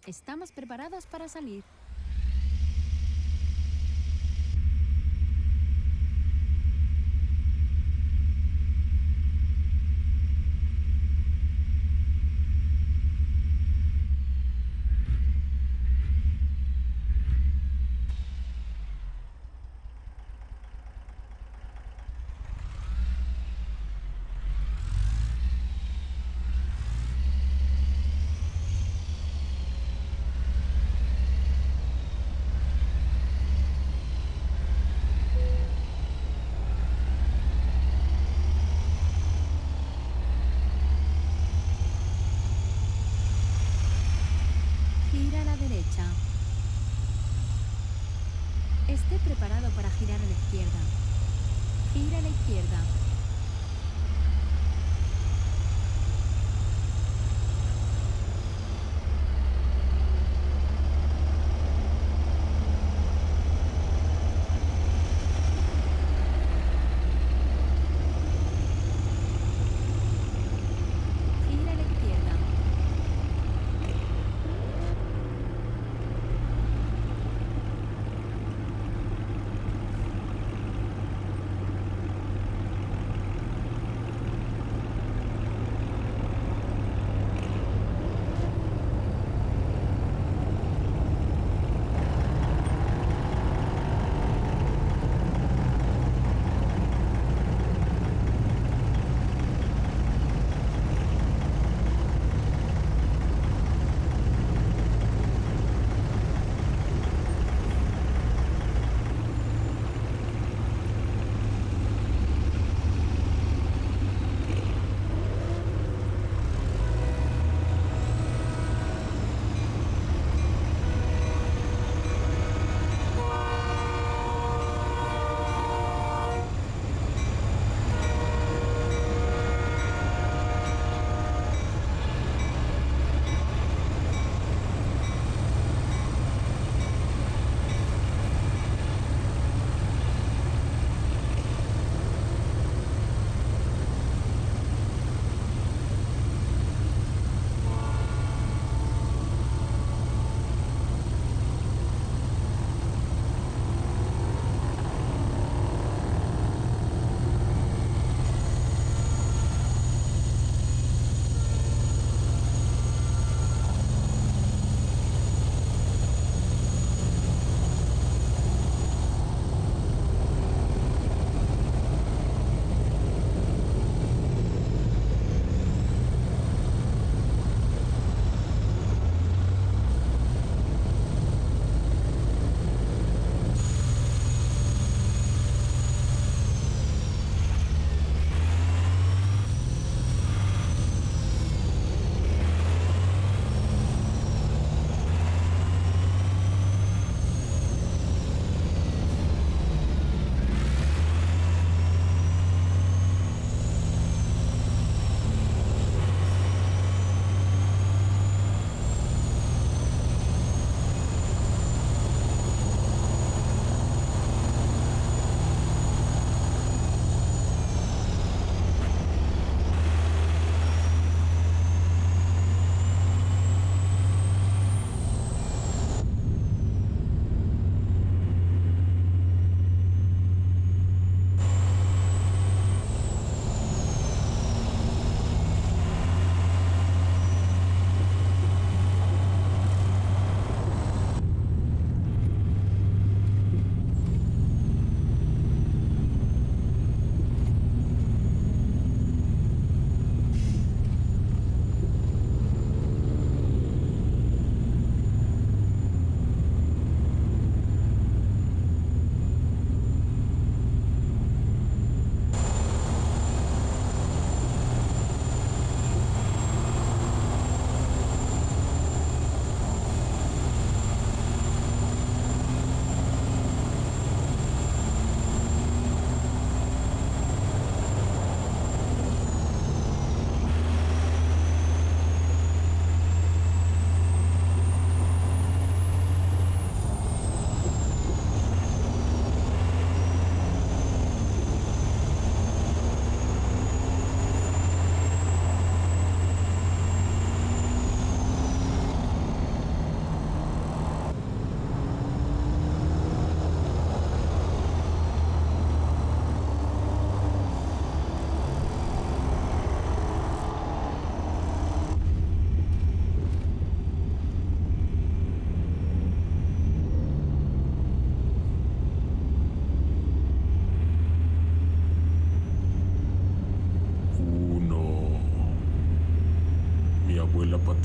Estamos preparados para salir. Gira a la derecha. Esté preparado para girar a la izquierda. Gira a la izquierda. Gira a la izquierda.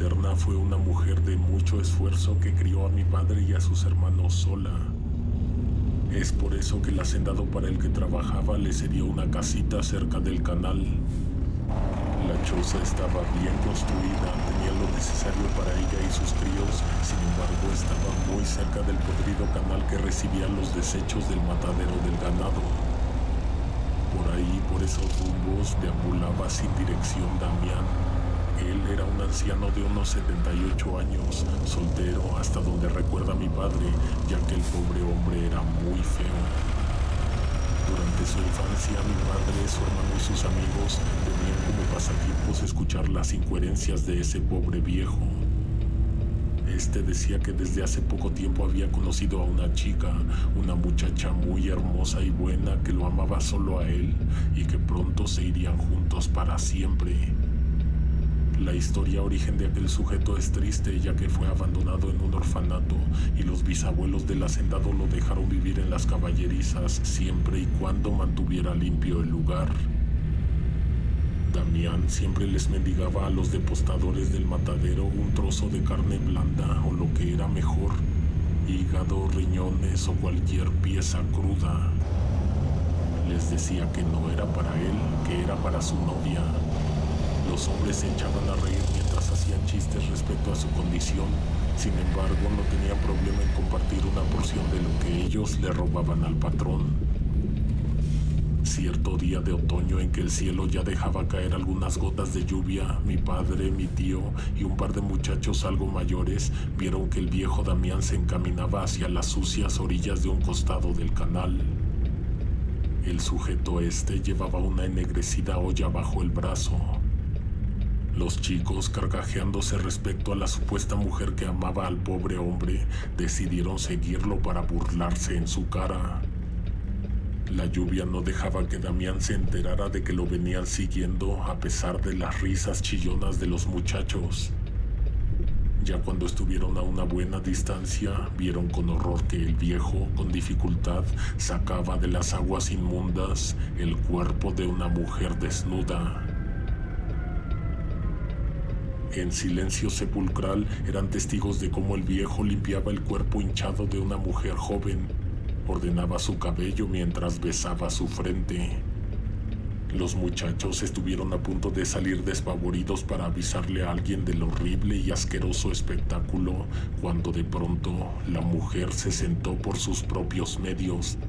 materna fue una mujer de mucho esfuerzo que crió a mi padre y a sus hermanos sola. Es por eso que el hacendado para el que trabajaba le cedió una casita cerca del canal. La choza estaba bien construida, tenía lo necesario para ella y sus críos, sin embargo estaba muy cerca del podrido canal que recibía los desechos del matadero del ganado. Por ahí, por esos rumbos, deambulaba sin dirección Damián. Él era un anciano de unos 78 años, soltero hasta donde recuerda mi padre, ya que el pobre hombre era muy feo. Durante su infancia, mi padre, su hermano y sus amigos tenían como pasatiempos escuchar las incoherencias de ese pobre viejo. Este decía que desde hace poco tiempo había conocido a una chica, una muchacha muy hermosa y buena que lo amaba solo a él y que pronto se irían juntos para siempre. La historia origen de aquel sujeto es triste, ya que fue abandonado en un orfanato y los bisabuelos del hacendado lo dejaron vivir en las caballerizas siempre y cuando mantuviera limpio el lugar. Damián siempre les mendigaba a los depostadores del matadero un trozo de carne blanda o lo que era mejor, hígado, riñones o cualquier pieza cruda. Les decía que no era para él, que era para su novia. Los hombres se echaban a reír mientras hacían chistes respecto a su condición. Sin embargo, no tenían problema en compartir una porción de lo que ellos le robaban al patrón. Cierto día de otoño en que el cielo ya dejaba caer algunas gotas de lluvia, mi padre, mi tío y un par de muchachos algo mayores vieron que el viejo Damián se encaminaba hacia las sucias orillas de un costado del canal. El sujeto este llevaba una ennegrecida olla bajo el brazo. Los chicos, carcajeándose respecto a la supuesta mujer que amaba al pobre hombre, decidieron seguirlo para burlarse en su cara. La lluvia no dejaba que Damián se enterara de que lo venían siguiendo a pesar de las risas chillonas de los muchachos. Ya cuando estuvieron a una buena distancia, vieron con horror que el viejo, con dificultad, sacaba de las aguas inmundas el cuerpo de una mujer desnuda. En silencio sepulcral eran testigos de cómo el viejo limpiaba el cuerpo hinchado de una mujer joven, ordenaba su cabello mientras besaba su frente. Los muchachos estuvieron a punto de salir despavoridos para avisarle a alguien del horrible y asqueroso espectáculo, cuando de pronto la mujer se sentó por sus propios medios.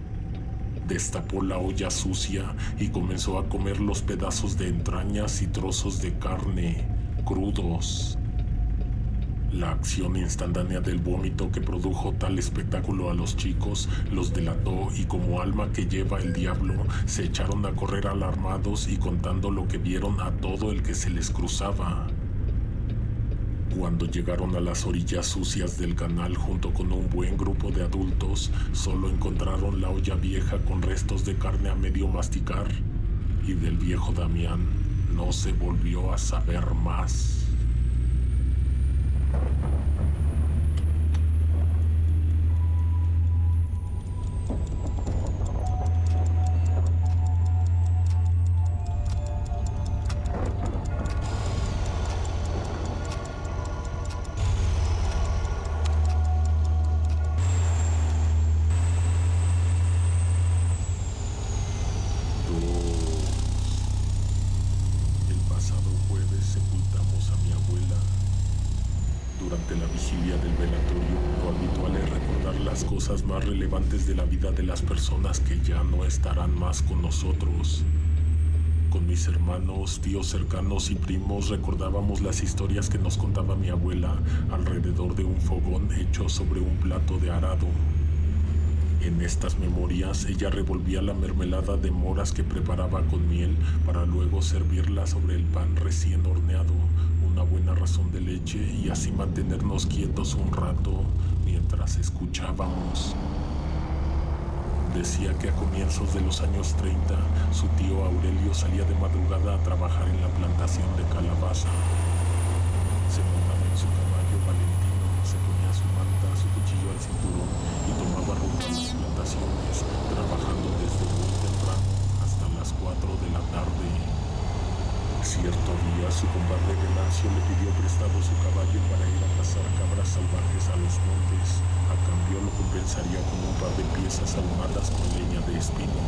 Destapó la olla sucia y comenzó a comer los pedazos de entrañas y trozos de carne crudos. La acción instantánea del vómito que produjo tal espectáculo a los chicos los delató y como alma que lleva el diablo se echaron a correr alarmados y contando lo que vieron a todo el que se les cruzaba. Cuando llegaron a las orillas sucias del canal junto con un buen grupo de adultos, solo encontraron la olla vieja con restos de carne a medio masticar y del viejo Damián no se volvió a saber más. Durante la vigilia del velatorio, lo habitual es recordar las cosas más relevantes de la vida de las personas que ya no estarán más con nosotros. Con mis hermanos, tíos cercanos y primos recordábamos las historias que nos contaba mi abuela alrededor de un fogón hecho sobre un plato de arado. En estas memorias, ella revolvía la mermelada de moras que preparaba con miel para luego servirla sobre el pan recién horneado, una buena razón de leche y así mantenernos quietos un rato mientras escuchábamos. Decía que a comienzos de los años 30, su tío Aurelio salía de madrugada a trabajar en la plantación de calabaza. Se montaba en su caballo Valentino, se ponía su manta, su cuchillo al cinturón y tomaba rumbo a las plantaciones, trabajando desde muy temprano hasta las 4 de la tarde. Cierto día su compadre Venancio le pidió prestado su caballo para ir a cazar cabras salvajes a los montes. A cambio lo compensaría con un par de piezas ahumadas con leña de espino.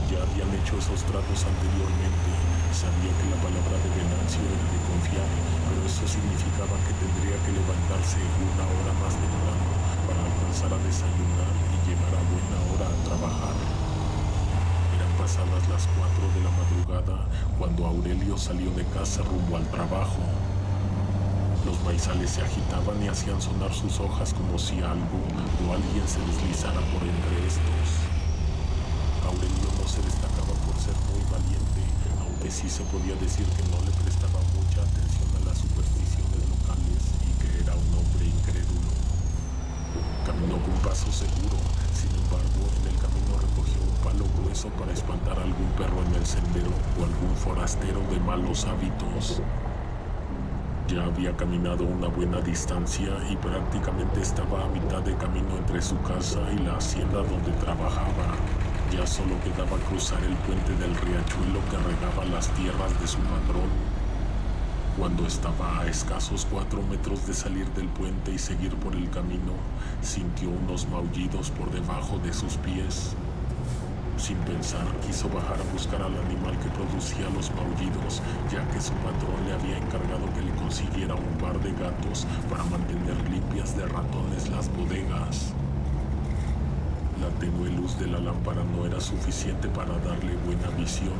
Ya habían hecho esos tratos anteriormente. Sabía que la palabra de Venancio era de confiar, pero eso significaba que tendría que levantarse una hora más temprano para alcanzar a desayunar y llegar a buena hora a trabajar. Eran pasadas las 4 de la madrugada cuando Aurelio salió de casa rumbo al trabajo. Los maizales se agitaban y hacían sonar sus hojas como si algo o alguien se deslizara por entre estos. Aurelio no se destacaba por ser muy valiente, aunque sí se podía decir que no le prestaba mucha atención a las supersticiones locales y que era un hombre incrédulo. Caminó con paso seguro, sin embargo, en el camino recogió un palo grueso para espantar a algún perro en el sendero o algún forastero de malos hábitos. Ya había caminado una buena distancia y prácticamente estaba a mitad de camino entre su casa y la hacienda donde trabajaba. Ya solo quedaba cruzar el puente del riachuelo que regaba las tierras de su patrón. Cuando estaba a escasos 4 metros de salir del puente y seguir por el camino, sintió unos maullidos por debajo de sus pies. Sin pensar, quiso bajar a buscar al animal que producía los maullidos, ya que su patrón le había encargado que le consiguiera un par de gatos para mantener limpias de ratones las bodegas. La tenue luz de la lámpara no era suficiente para darle buena visión.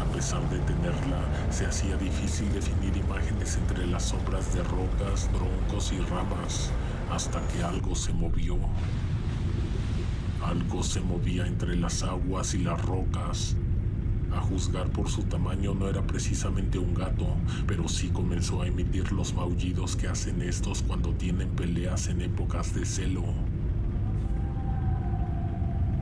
A pesar de tenerla, se hacía difícil definir imágenes entre las sombras de rocas, troncos y ramas, hasta que algo se movió. Algo se movía entre las aguas y las rocas. A juzgar por su tamaño no era precisamente un gato, pero sí comenzó a emitir los maullidos que hacen estos cuando tienen peleas en épocas de celo.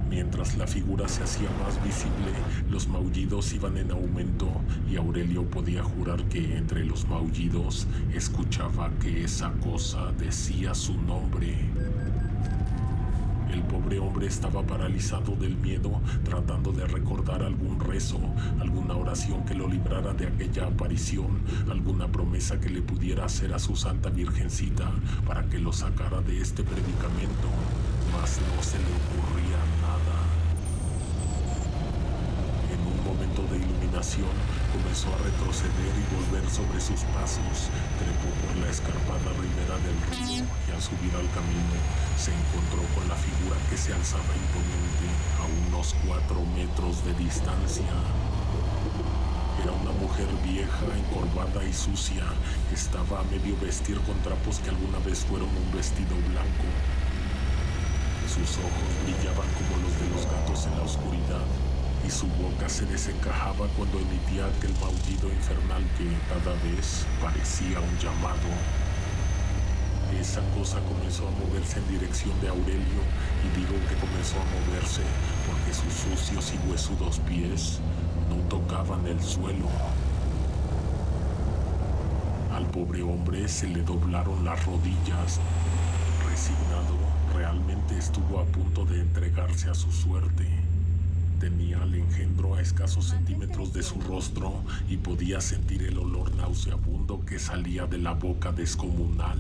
Mientras la figura se hacía más visible, los maullidos iban en aumento y Aurelio podía jurar que entre los maullidos escuchaba que esa cosa decía su nombre. El pobre hombre estaba paralizado del miedo, tratando de recordar algún rezo, alguna oración que lo librara de aquella aparición, alguna promesa que le pudiera hacer a su Santa Virgencita para que lo sacara de este predicamento, mas no se le ocurría nada. En un momento de iluminación, comenzó a retroceder y volver sobre sus pasos, trepó por la escarpada ribera del río y al subir al camino se encontró con la figura que se alzaba imponente a unos 4 metros de distancia. Era una mujer vieja, encorvada y sucia, que estaba a medio vestir con trapos que alguna vez fueron un vestido blanco. Sus ojos brillaban como los de los gatos en la oscuridad, y su boca se desencajaba cuando emitía aquel maullido infernal que cada vez parecía un llamado. Esa cosa comenzó a moverse en dirección de Aurelio, y digo que comenzó a moverse porque sus sucios y huesudos pies no tocaban el suelo. Al pobre hombre se le doblaron las rodillas. Resignado, realmente estuvo a punto de entregarse a su suerte. Tenía al engendro a escasos centímetros de su rostro y podía sentir el olor nauseabundo que salía de la boca descomunal.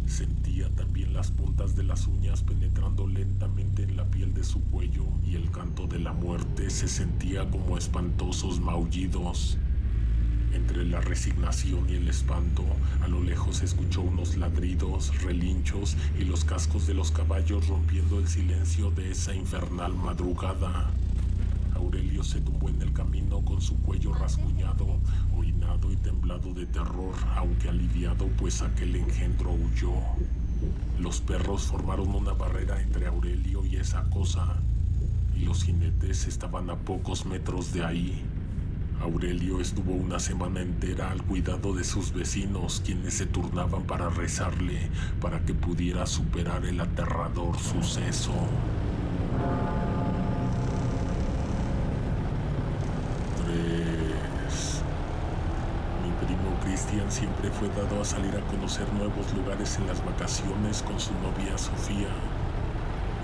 Sentía también las puntas de las uñas penetrando lentamente en la piel de su cuello y el canto de la muerte se sentía como espantosos maullidos. Entre la resignación y el espanto, a lo lejos se escuchó unos ladridos, relinchos y los cascos de los caballos rompiendo el silencio de esa infernal madrugada. Aurelio se tumbó en el camino con su cuello rasguñado, orinado y temblado de terror, aunque aliviado, pues aquel engendro huyó. Los perros formaron una barrera entre Aurelio y esa cosa, y los jinetes estaban a pocos metros de ahí. Aurelio estuvo una semana entera al cuidado de sus vecinos, quienes se turnaban para rezarle para que pudiera superar el aterrador suceso. 3. Mi primo Cristian siempre fue dado a salir a conocer nuevos lugares en las vacaciones con su novia Sofía.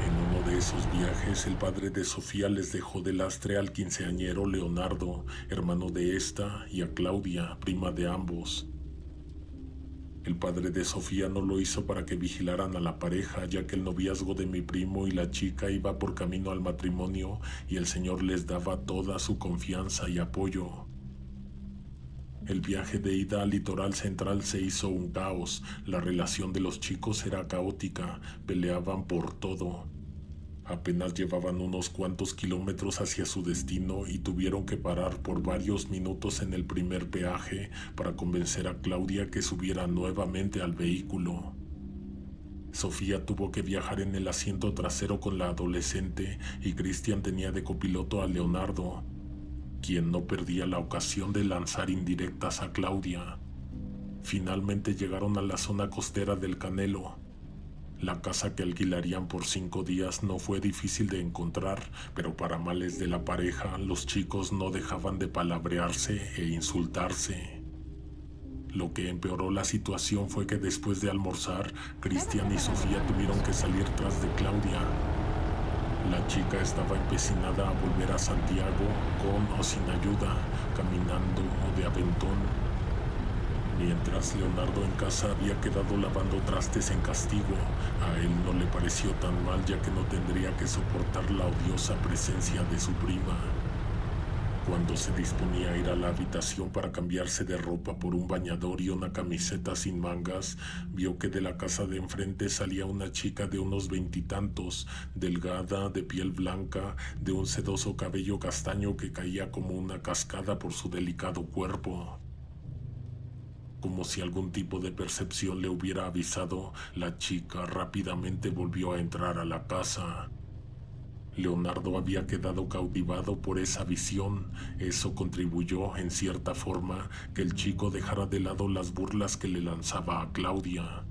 En uno de esos viajes, el padre de Sofía les dejó de lastre al quinceañero Leonardo, hermano de esta, y a Claudia, prima de ambos. El padre de Sofía no lo hizo para que vigilaran a la pareja, ya que el noviazgo de mi primo y la chica iba por camino al matrimonio y el señor les daba toda su confianza y apoyo. El viaje de ida al litoral central se hizo un caos, la relación de los chicos era caótica, peleaban por todo. Apenas llevaban unos cuantos kilómetros hacia su destino y tuvieron que parar por varios minutos en el primer peaje para convencer a Claudia que subiera nuevamente al vehículo. Sofía tuvo que viajar en el asiento trasero con la adolescente y Cristian tenía de copiloto a Leonardo, quien no perdía la ocasión de lanzar indirectas a Claudia. Finalmente llegaron a la zona costera del Canelo. La casa que alquilarían por 5 días no fue difícil de encontrar, pero para males de la pareja, los chicos no dejaban de palabrearse e insultarse. Lo que empeoró la situación fue que después de almorzar, Cristian y Sofía tuvieron que salir tras de Claudia. La chica estaba empecinada a volver a Santiago con o sin ayuda, caminando o de aventón. Mientras Leonardo en casa había quedado lavando trastes en castigo, a él no le pareció tan mal ya que no tendría que soportar la odiosa presencia de su prima. Cuando se disponía a ir a la habitación para cambiarse de ropa por un bañador y una camiseta sin mangas, vio que de la casa de enfrente salía una chica de unos 20 y tantos, delgada, de piel blanca, de un sedoso cabello castaño que caía como una cascada por su delicado cuerpo. Como si algún tipo de percepción le hubiera avisado, la chica rápidamente volvió a entrar a la casa. Leonardo había quedado cautivado por esa visión. Eso contribuyó, en cierta forma, que el chico dejara de lado las burlas que le lanzaba a Claudia.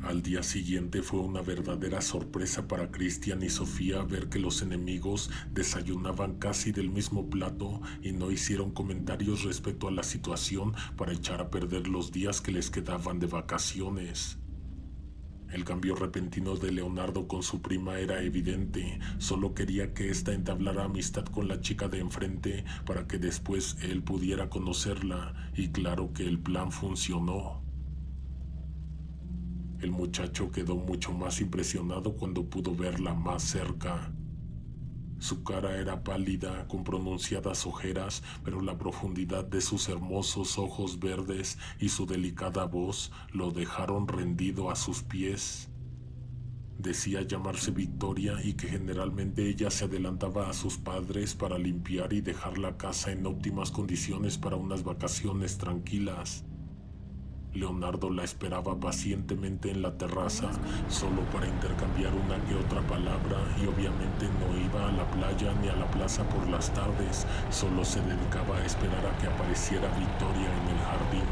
Al día siguiente fue una verdadera sorpresa para Cristian y Sofía ver que los enemigos desayunaban casi del mismo plato y no hicieron comentarios respecto a la situación para echar a perder los días que les quedaban de vacaciones. El cambio repentino de Leonardo con su prima era evidente, solo quería que ésta entablara amistad con la chica de enfrente para que después él pudiera conocerla, y claro que el plan funcionó. El muchacho quedó mucho más impresionado cuando pudo verla más cerca. Su cara era pálida, con pronunciadas ojeras, pero la profundidad de sus hermosos ojos verdes y su delicada voz lo dejaron rendido a sus pies. Decía llamarse Victoria y que generalmente ella se adelantaba a sus padres para limpiar y dejar la casa en óptimas condiciones para unas vacaciones tranquilas. Leonardo la esperaba pacientemente en la terraza, solo para intercambiar una que otra palabra, y obviamente no iba a la playa ni a la plaza por las tardes, solo se dedicaba a esperar a que apareciera Victoria en el jardín.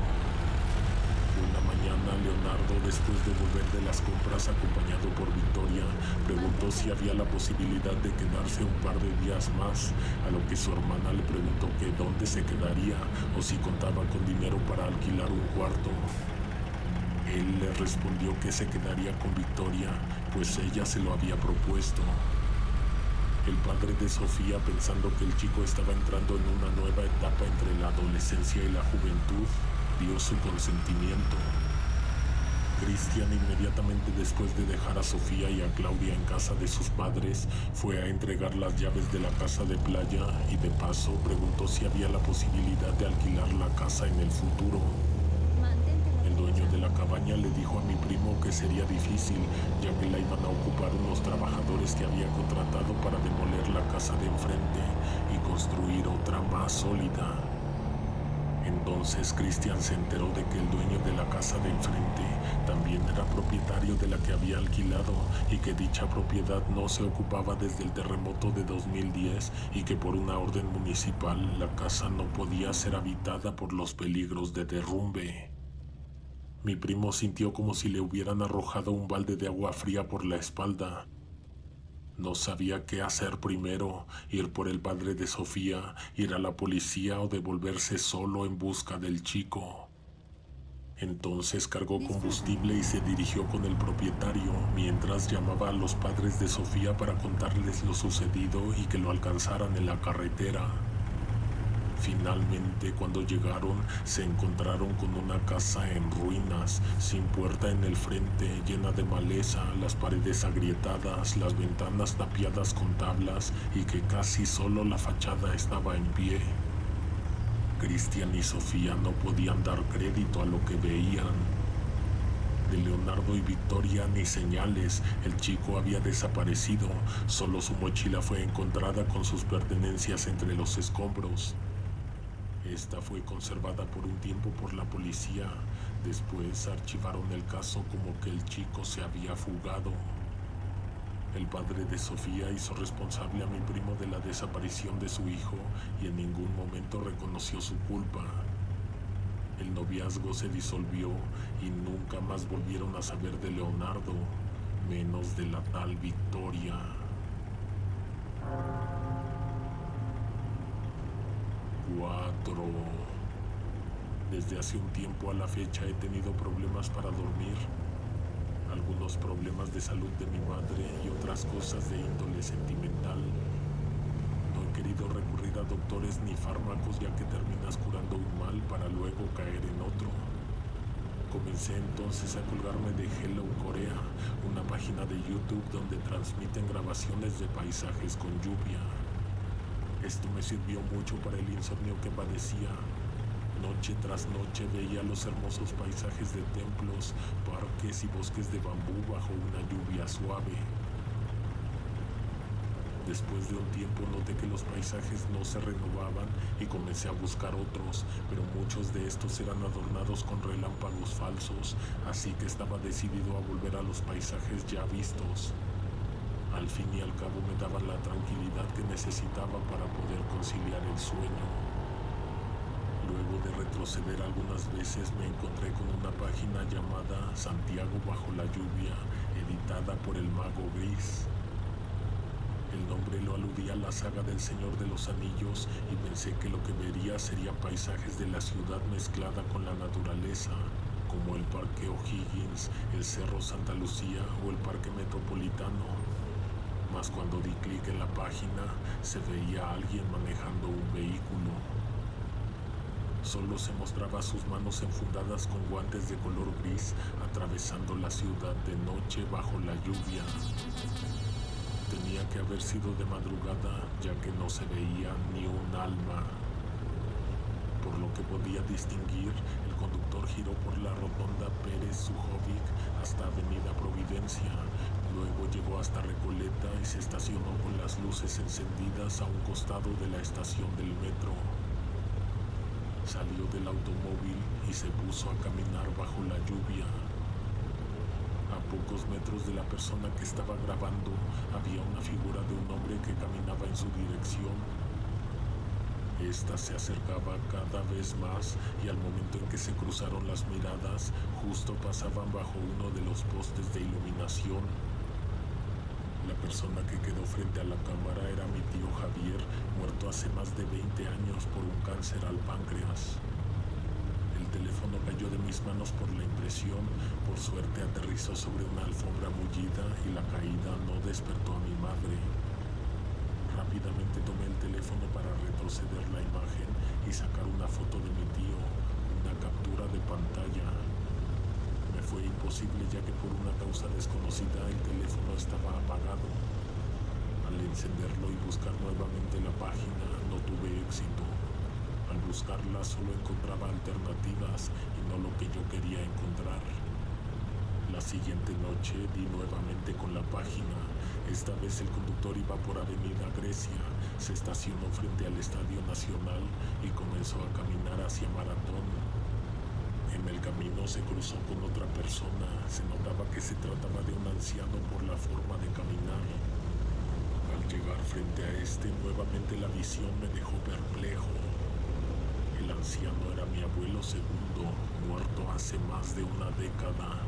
Una mañana Leonardo, después de volver de las compras acompañado por Victoria, preguntó si había la posibilidad de quedarse un par de días más, a lo que su hermana le preguntó que dónde se quedaría o si contaba con dinero para alquilar un cuarto. Él le respondió que se quedaría con Victoria, pues ella se lo había propuesto. El padre de Sofía, pensando que el chico estaba entrando en una nueva etapa entre la adolescencia y la juventud, dio su consentimiento. Cristian, inmediatamente después de dejar a Sofía y a Claudia en casa de sus padres, fue a entregar las llaves de la casa de playa y de paso preguntó si había la posibilidad de alquilar la casa en el futuro. El dueño de la cabaña le dijo a mi primo que sería difícil, ya que la iban a ocupar unos trabajadores que había contratado para demoler la casa de enfrente y construir otra más sólida. Entonces Cristian se enteró de que el dueño de la casa de enfrente también era propietario de la que había alquilado y que dicha propiedad no se ocupaba desde el terremoto de 2010 y que por una orden municipal la casa no podía ser habitada por los peligros de derrumbe. Mi primo sintió como si le hubieran arrojado un balde de agua fría por la espalda. No sabía qué hacer primero, ir por el padre de Sofía, ir a la policía o devolverse solo en busca del chico. Entonces cargó combustible y se dirigió con el propietario, mientras llamaba a los padres de Sofía para contarles lo sucedido y que lo alcanzaran en la carretera. Finalmente, cuando llegaron, se encontraron con una casa en ruinas, sin puerta en el frente, llena de maleza, las paredes agrietadas, las ventanas tapiadas con tablas y que casi solo la fachada estaba en pie. Cristian y Sofía no podían dar crédito a lo que veían. De Leonardo y Victoria ni señales, el chico había desaparecido, solo su mochila fue encontrada con sus pertenencias entre los escombros. Esta fue conservada por un tiempo por la policía. Después archivaron el caso como que el chico se había fugado. El padre de Sofía hizo responsable a mi primo de la desaparición de su hijo y en ningún momento reconoció su culpa. El noviazgo se disolvió y nunca más volvieron a saber de Leonardo, menos de la tal Victoria. Desde hace un tiempo a la fecha he tenido problemas para dormir, algunos problemas de salud de mi madre y otras cosas de índole sentimental. No he querido recurrir a doctores ni fármacos, ya que terminas curando un mal para luego caer en otro. Comencé entonces a colgarme de Hello Corea, una página de YouTube donde transmiten grabaciones de paisajes con lluvia. Esto me sirvió mucho para el insomnio que padecía. Noche tras noche veía los hermosos paisajes de templos, parques y bosques de bambú bajo una lluvia suave. Después de un tiempo noté que los paisajes no se renovaban y comencé a buscar otros, pero muchos de estos eran adornados con relámpagos falsos, así que estaba decidido a volver a los paisajes ya vistos. Al fin y al cabo me daban la tranquilidad que necesitaba para poder conciliar el sueño. Luego de retroceder algunas veces me encontré con una página llamada Santiago bajo la lluvia, editada por el Mago Gris. El nombre lo aludía a la saga del Señor de los Anillos y pensé que lo que vería sería paisajes de la ciudad mezclada con la naturaleza, como el Parque O'Higgins, el Cerro Santa Lucía o el Parque Metropolitano. Mas cuando di clic en la página, se veía a alguien manejando un vehículo. Solo se mostraba sus manos enfundadas con guantes de color gris, atravesando la ciudad de noche bajo la lluvia. Tenía que haber sido de madrugada, ya que no se veía ni un alma. Por lo que podía distinguir, el conductor giró por la rotonda Pérez Sujovic hasta Avenida Providencia. Luego llegó hasta Recoleta y se estacionó con las luces encendidas a un costado de la estación del metro. Salió del automóvil y se puso a caminar bajo la lluvia. A pocos metros de la persona que estaba grabando había una figura de un hombre que caminaba en su dirección. Esta se acercaba cada vez más y al momento en que se cruzaron las miradas, justo pasaban bajo uno de los postes de iluminación. La persona que quedó frente a la cámara era mi tío Javier, muerto hace más de 20 años por un cáncer al páncreas. El teléfono cayó de mis manos por la impresión, por suerte aterrizó sobre una alfombra mullida y la caída no despertó a mi madre. Rápidamente tomé el teléfono para retroceder la imagen y sacar una foto de mi tío, una captura de pantalla. Me fue imposible ya que por una causa desconocida el teléfono estaba apagado. Al encenderlo y buscar nuevamente la página no tuve éxito. Al buscarla solo encontraba alternativas y no lo que yo quería encontrar. La siguiente noche di nuevamente con la página. Esta vez el conductor iba por Avenida Grecia, se estacionó frente al Estadio Nacional y comenzó a caminar hacia Maratón. En el camino se cruzó con otra persona, se notaba que se trataba de un anciano por la forma de caminar. Al llegar frente a este, nuevamente la visión me dejó perplejo. El anciano era mi abuelo segundo, muerto hace más de una década.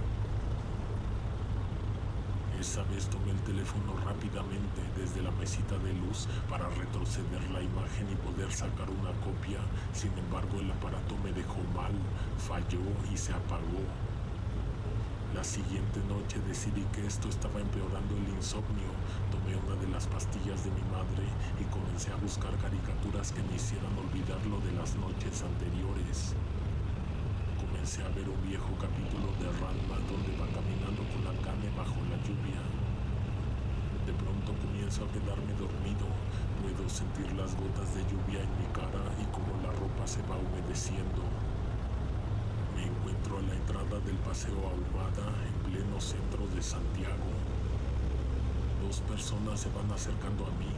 Esa vez tomé el teléfono rápidamente desde la mesita de luz para retroceder la imagen y poder sacar una copia. Sin embargo, el aparato me dejó mal, falló y se apagó. La siguiente noche decidí que esto estaba empeorando el insomnio. Tomé una de las pastillas de mi madre y comencé a buscar caricaturas que me hicieran olvidar lo de las noches anteriores. Comencé a ver un viejo capítulo de Ranma donde va caminando con la Akane bajo la lluvia. De pronto comienzo a quedarme dormido. Puedo sentir las gotas de lluvia en mi cara y como la ropa se va humedeciendo. Me encuentro a la entrada del Paseo Ahumada en pleno centro de Santiago. 2 personas se van acercando a mí.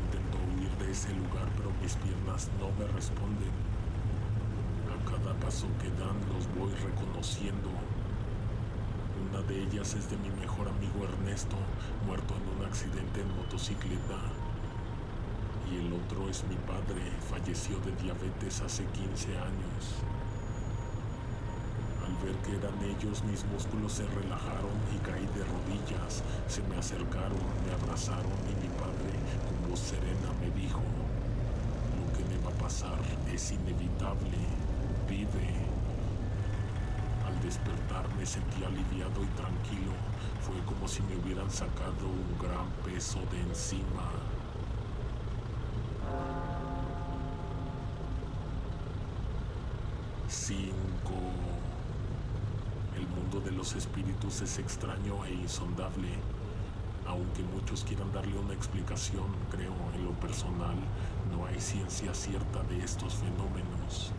Intento huir de ese lugar, pero mis piernas no me responden. A cada paso que dan los voy reconociendo. Una de ellas es de mi mejor amigo Ernesto, muerto en un accidente en motocicleta. Y el otro es mi padre, falleció de diabetes hace 15 años. Al ver que eran ellos, mis músculos se relajaron y caí de rodillas. Se me acercaron, me abrazaron y mi padre, con voz serena, me dijo: "Lo que me va a pasar es inevitable, vive". Al despertar me sentí aliviado y tranquilo. Fue como si me hubieran sacado un gran peso de encima. Cinco. El mundo de los espíritus es extraño e insondable. Aunque muchos quieran darle una explicación, creo, en lo personal, no hay ciencia cierta de estos fenómenos.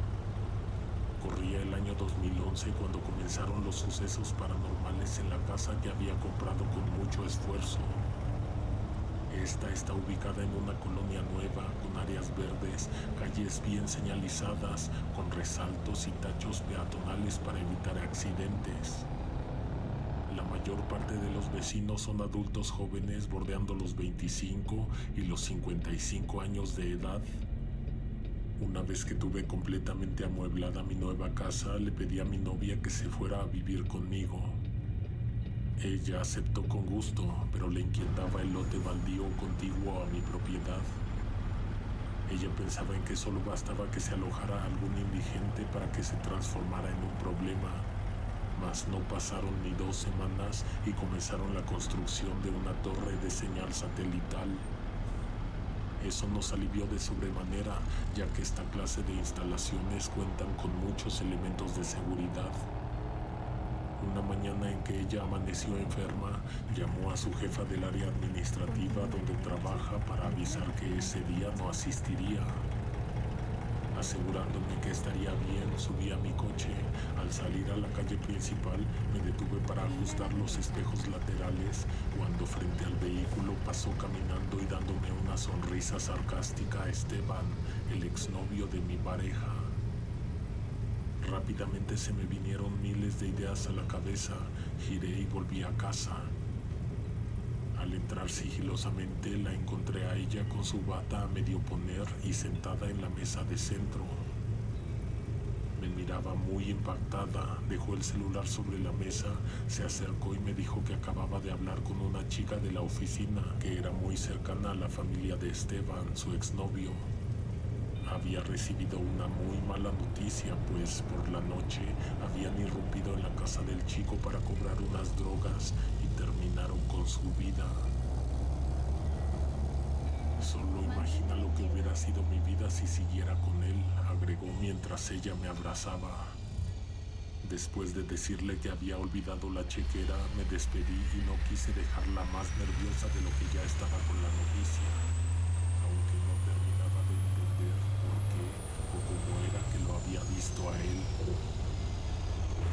Corría el año 2011 cuando comenzaron los sucesos paranormales en la casa que había comprado con mucho esfuerzo. Esta está ubicada en una colonia nueva, con áreas verdes, calles bien señalizadas, con resaltos y tachos peatonales para evitar accidentes. La mayor parte de los vecinos son adultos jóvenes bordeando los 25 y los 55 años de edad. Una vez que tuve completamente amueblada mi nueva casa, le pedí a mi novia que se fuera a vivir conmigo. Ella aceptó con gusto, pero le inquietaba el lote baldío contiguo a mi propiedad. Ella pensaba en que solo bastaba que se alojara algún indigente para que se transformara en un problema. Mas no pasaron ni 2 semanas y comenzaron la construcción de una torre de señal satelital. Eso nos alivió de sobremanera, ya que esta clase de instalaciones cuentan con muchos elementos de seguridad. Una mañana en que ella amaneció enferma, llamó a su jefa del área administrativa donde trabaja para avisar que ese día no asistiría. Asegurándome que estaría bien, subí a mi coche. Al salir a la calle principal, me detuve para ajustar los espejos laterales, cuando frente al vehículo pasó caminando y dándome una sonrisa sarcástica Esteban, el exnovio de mi pareja. Rápidamente se me vinieron miles de ideas a la cabeza, giré y volví a casa. Al entrar sigilosamente la encontré a ella con su bata a medio poner y sentada en la mesa de centro. Me miraba muy impactada, dejó el celular sobre la mesa, se acercó y me dijo que acababa de hablar con una chica de la oficina que era muy cercana a la familia de Esteban, su exnovio. Había recibido una muy mala noticia, pues por la noche habían irrumpido en la casa del chico para cobrar unas drogas y terminaron con su vida. Solo imagina lo que hubiera sido mi vida si siguiera con él, agregó mientras ella me abrazaba. Después de decirle que había olvidado la chequera, me despedí y no quise dejarla más nerviosa de lo que ya estaba con la noticia, aunque no terminaba de entender por qué o cómo era que lo había visto a él.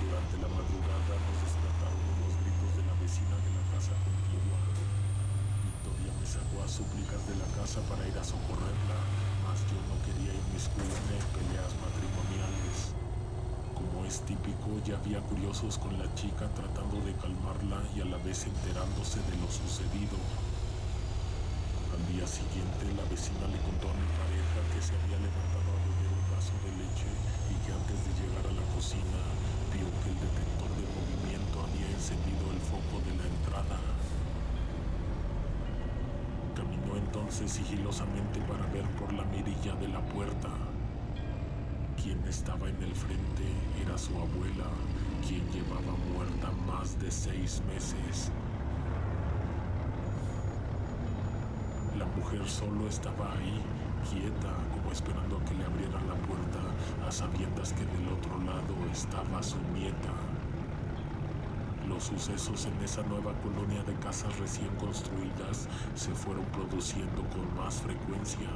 Durante la madrugada nos despertaron unos gritos de la vecina de la casa contigua. Victoria me sacó a súplicas de la casa para ir a socorrerla, mas yo no quería inmiscuirme en peleas matrimoniales. Como es típico, ya había curiosos con la chica tratando de calmarla y a la vez enterándose de lo sucedido. Al día siguiente, la vecina le contó a mi pareja que se había levantado a beber un vaso de leche y que antes de llegar a la cocina vio que el detector de movimiento no había encendido el foco de la entrada. Caminó entonces sigilosamente para ver por la mirilla de la puerta. Quien estaba en el frente era su abuela, quien llevaba muerta más de 6 meses. La mujer solo estaba ahí, quieta, como esperando a que le abrieran la puerta, a sabiendas que del otro lado estaba su nieta. Los sucesos en esa nueva colonia de casas recién construidas se fueron produciendo con más frecuencia.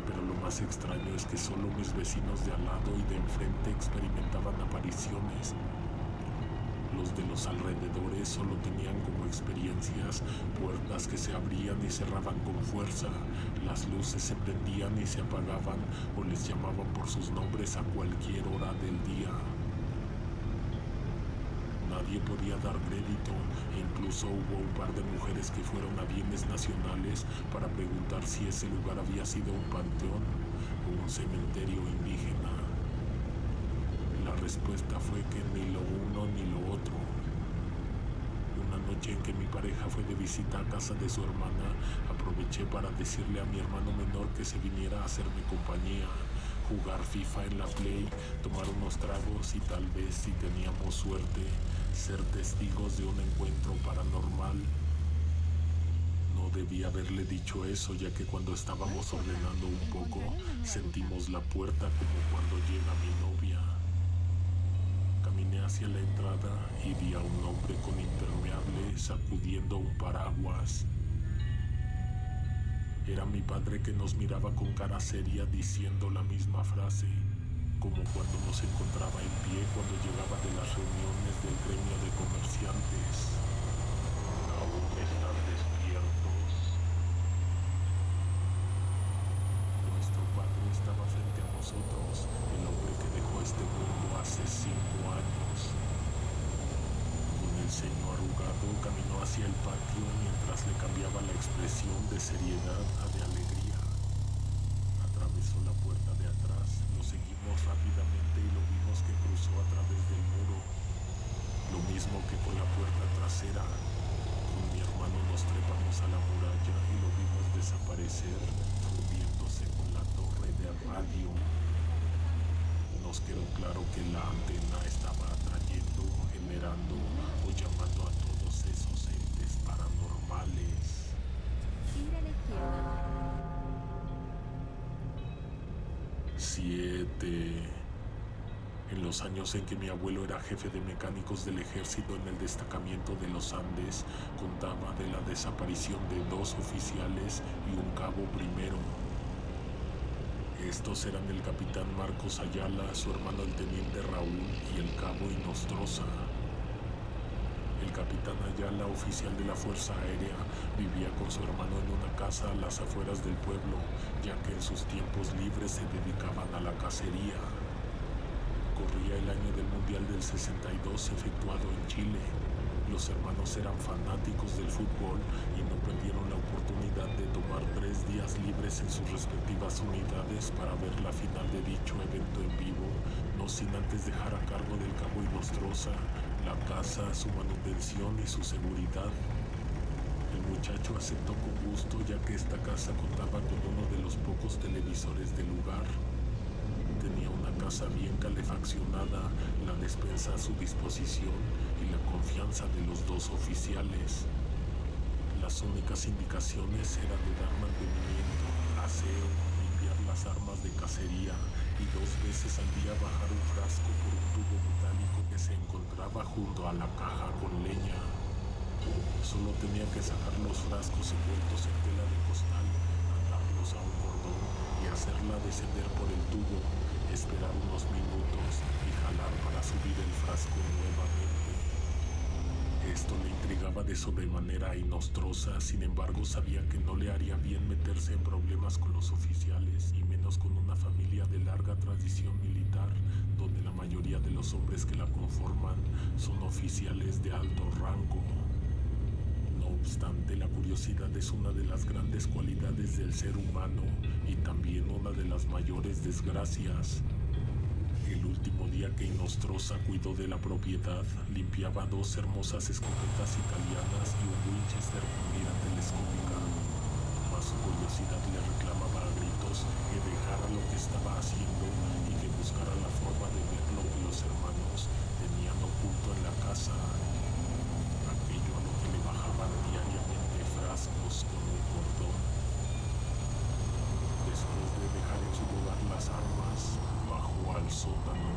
Pero lo más extraño es que solo mis vecinos de al lado y de enfrente experimentaban apariciones. Los de los alrededores solo tenían como experiencias puertas que se abrían y cerraban con fuerza, las luces se prendían y se apagaban o les llamaban por sus nombres a cualquier hora del día. Nadie podía dar crédito e incluso hubo un par de mujeres que fueron a bienes nacionales para preguntar si ese lugar había sido un panteón o un cementerio indígena. La respuesta fue que ni lo uno ni lo otro. Una noche en que mi pareja fue de visita a casa de su hermana, aproveché para decirle a mi hermano menor que se viniera a hacerme compañía, jugar FIFA en la Play, tomar unos tragos y tal vez, si teníamos suerte, ser testigos de un encuentro paranormal. No debía haberle dicho eso, ya que cuando estábamos ordenando un poco, sentimos la puerta como cuando llega mi novia. Caminé hacia la entrada y vi a un hombre con impermeable sacudiendo un paraguas. Era mi padre, que nos miraba con cara seria diciendo la misma frase, como cuando nos encontraba en pie cuando llegaba de las reuniones del gremio de comerciantes. ¿Aún están despiertos? Nuestro padre estaba frente a nosotros, el hombre que dejó este mundo hace 5 años. Con el ceño arrugado caminó hacia el patio mientras le cambiaba la expresión de seriedad a de alegría. Atravesó la puerta de atrás, lo seguimos rápidamente y lo vimos que cruzó a través del muro. Lo mismo que con la puerta trasera. Con mi hermano nos trepamos a la muralla y lo vimos desaparecer, fundiéndose con la torre de radio. Nos quedó claro que la antena estaba atrayendo, generando o llamando a todos esos entes paranormales. Gira a la izquierda. 7. En los años en que mi abuelo era jefe de mecánicos del ejército en el destacamento de los Andes, contaba de la desaparición de 2 oficiales y un cabo primero. Estos eran el capitán Marcos Ayala, su hermano el teniente Raúl y el cabo Inostroza. El capitán Ayala, oficial de la Fuerza Aérea, vivía con su hermano en una casa a las afueras del pueblo, ya que en sus tiempos libres se dedicaban a la cacería. Corría el año del Mundial del 62 efectuado en Chile. Los hermanos eran fanáticos del fútbol y no perdieron la oportunidad de tomar 3 días libres en sus respectivas unidades para ver la final de dicho evento en vivo, no sin antes dejar a cargo del cabo Inostroza la casa, su manutención y su seguridad. El muchacho aceptó con gusto, ya que esta casa contaba con uno de los pocos televisores del lugar. Tenía una casa bien calefaccionada, la despensa a su disposición y la confianza de los 2 oficiales. Las únicas indicaciones eran de dar mantenimiento, aseo, limpiar las armas de cacería y 2 veces al día bajar un frasco por un tubo metálico que se encontraba junto a la caja con leña. Solo tenía que sacar los frascos envueltos en tela de costal, atarlos a un cordón y hacerla descender por el tubo, esperar unos minutos y jalar para subir el frasco nuevamente. Esto le intrigaba de sobremanera a Inostroza, sin embargo sabía que no le haría bien meterse en problemas con los oficiales y menos con una familia de larga tradición militar, donde la mayoría de los hombres que la conforman son oficiales de alto rango. No obstante, la curiosidad es una de las grandes cualidades del ser humano y también una de las mayores desgracias. El último mismo día que Inostroza cuidó de la propiedad, limpiaba 2 hermosas escopetas italianas y un Winchester con mira telescópica. Mas su curiosidad le reclamaba a gritos que dejara lo que estaba haciendo y que buscara la forma de ver lo que los hermanos tenían oculto en la casa. Aquello a lo que le bajaban diariamente frascos con un cordón. Después de dejar en su lugar las armas, bajó al sótano.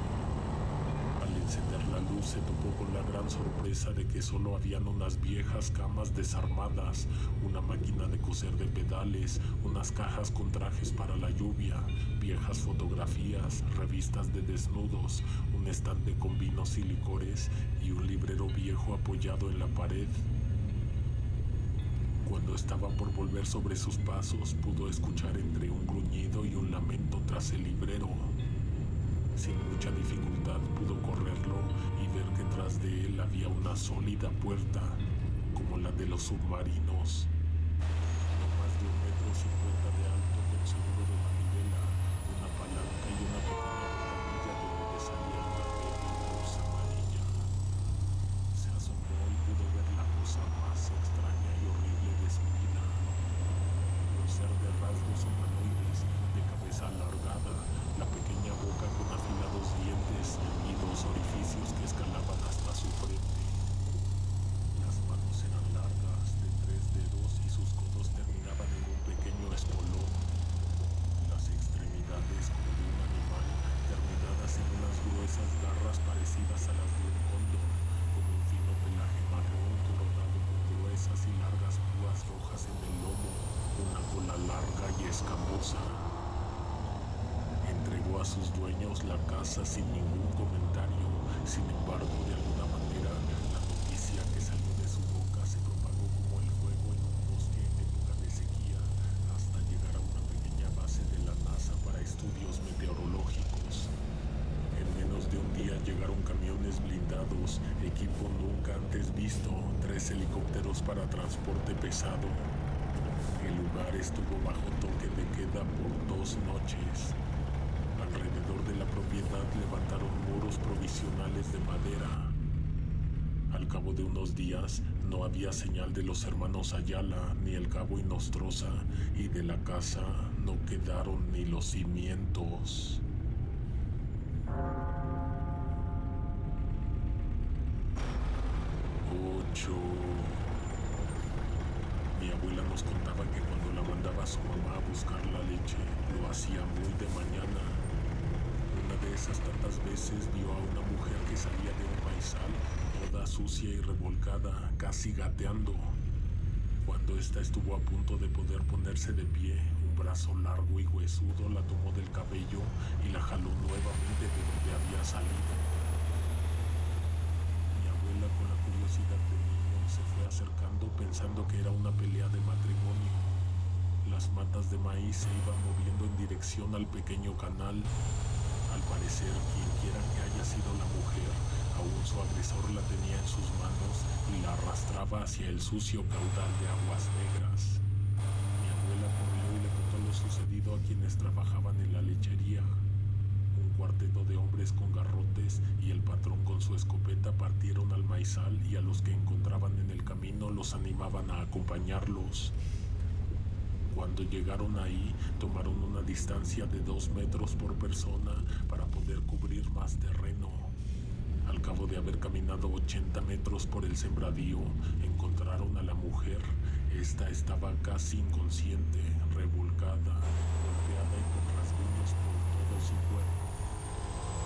Al encender la luz se topó con la gran sorpresa de que solo habían unas viejas camas desarmadas, una máquina de coser de pedales, unas cajas con trajes para la lluvia, viejas fotografías, revistas de desnudos, un estante con vinos y licores y un librero viejo apoyado en la pared. Cuando estaba por volver sobre sus pasos, pudo escuchar entre un gruñido y un lamento tras el librero. Sin mucha dificultad pudo correrlo y ver que tras de él había una sólida puerta, como la de los submarinos. No más de 1,50 m de alto con seguro de manivela, una palanca y una pequeña ventanilla de donde salía una bella luz amarilla. Se asombró y pudo ver la cosa más extraña y horrible de su vida. Un ser de rasgos humanoides, de cabeza alargada, la pequeña boca con afilados dientes y 2 orificios que escalaban hasta su frente. Las manos eran largas, de 3 dedos y sus codos terminaban en un pequeño espolón. Las extremidades, como de un animal, terminadas en unas gruesas garras parecidas a las de un cóndor, con un fino pelaje marrón coronado con gruesas y largas púas rojas en el lomo, una cola larga y escamosa. Entregó a sus dueños la casa sin ningún comentario. Sin embargo, de alguna manera, la noticia que salió de su boca se propagó como el fuego en un bosque en época de sequía, hasta llegar a una pequeña base de la NASA para estudios meteorológicos. En menos de un día llegaron camiones blindados, equipo nunca antes visto, 3 helicópteros para transporte pesado. El lugar estuvo bajo toque de queda por 2 noches. Alrededor de la propiedad levantaron muros provisionales de madera. Al cabo de unos días no había señal de los hermanos Ayala ni el cabo Inostroza, y de la casa no quedaron ni los cimientos. Mi abuela nos contaba que cuando la mandaba su mamá a buscar la leche, lo hacía muy de mañana. Una de esas tantas veces vio a una mujer que salía de un maizal, toda sucia y revolcada, casi gateando. Cuando ésta estuvo a punto de poder ponerse de pie, un brazo largo y huesudo la tomó del cabello y la jaló nuevamente de donde había salido. Mi abuela, con la curiosidad de niño, se fue acercando pensando que era una pelea de matrimonio. Las matas de maíz se iban moviendo en dirección al pequeño canal. Al parecer, quienquiera que haya sido la mujer, aún su agresor la tenía en sus manos y la arrastraba hacia el sucio caudal de aguas negras. Mi abuela corrió y le contó lo sucedido a quienes trabajaban en la lechería. Un cuarteto de hombres con garrotes y el patrón con su escopeta partieron al maizal y a los que encontraban en el camino los animaban a acompañarlos. Cuando llegaron ahí, tomaron una distancia de 2 metros por persona para poder cubrir más terreno. Al cabo de haber caminado 80 metros por el sembradío, encontraron a la mujer. Esta estaba casi inconsciente, revolcada, golpeada y con rasguños por todo su cuerpo.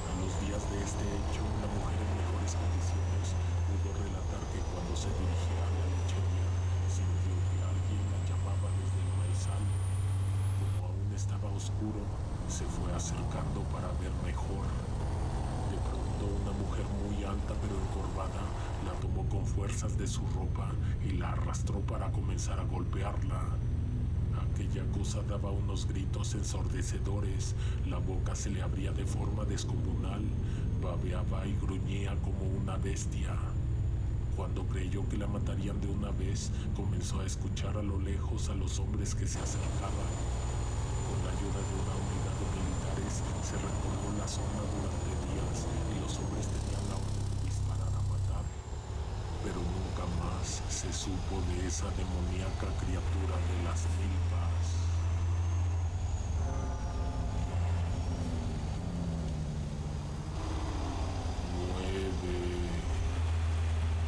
A los días de este hecho, la mujer en mejores condiciones pudo relatar que cuando se dirigía a la lechería, sintió que alguien la llamaba desde el maizal. Como aún estaba oscuro, se fue acercando para ver mejor. De pronto, una mujer muy alta pero encorvada la tomó con fuerzas de su ropa y la arrastró para comenzar a golpearla. Aquella cosa daba unos gritos ensordecedores, la boca se le abría de forma descomunal, babeaba y gruñía como una bestia. Cuando creyó que la matarían de una vez, comenzó a escuchar a lo lejos a los hombres que se acercaban. Con la ayuda de una unidad de militares, se recorrió la zona durante días. milpas y los hombres tenían la orden de disparar a matar. Pero nunca más se supo de esa demoníaca criatura de las milpas.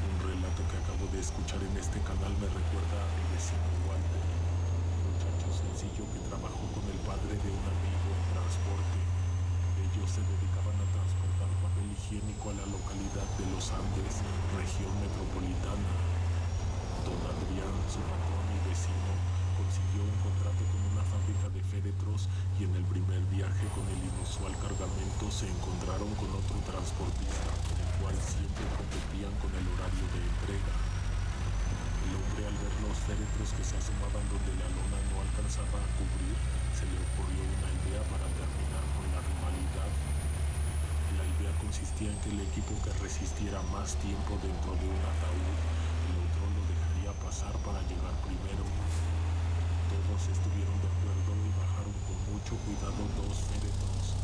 Un relato que acabo de escuchar en este canal me recuerda a mi vecino Walter, un muchacho sencillo que trabajó con el padre de un amigo en transporte. Ellos se dedicaban a transportar papel higiénico a la localidad de Los Andes, región metropolitana. Don Adrián, su patrón y vecino, consiguió un contrato con una fábrica de féretros y en el primer viaje con el inusual cargamento se encontraron con otro transportista, con el cual siempre competían con el horario de entrega. El hombre, al ver los féretros que se asomaban donde la lona no alcanzaba a cubrir, se le ocurrió una idea para terminar con la rivalidad. La idea consistía en que el equipo que resistiera más tiempo dentro de un ataúd, el otro lo dejaría pasar para llegar primero. Todos estuvieron de acuerdo y bajaron con mucho cuidado 2 féretros.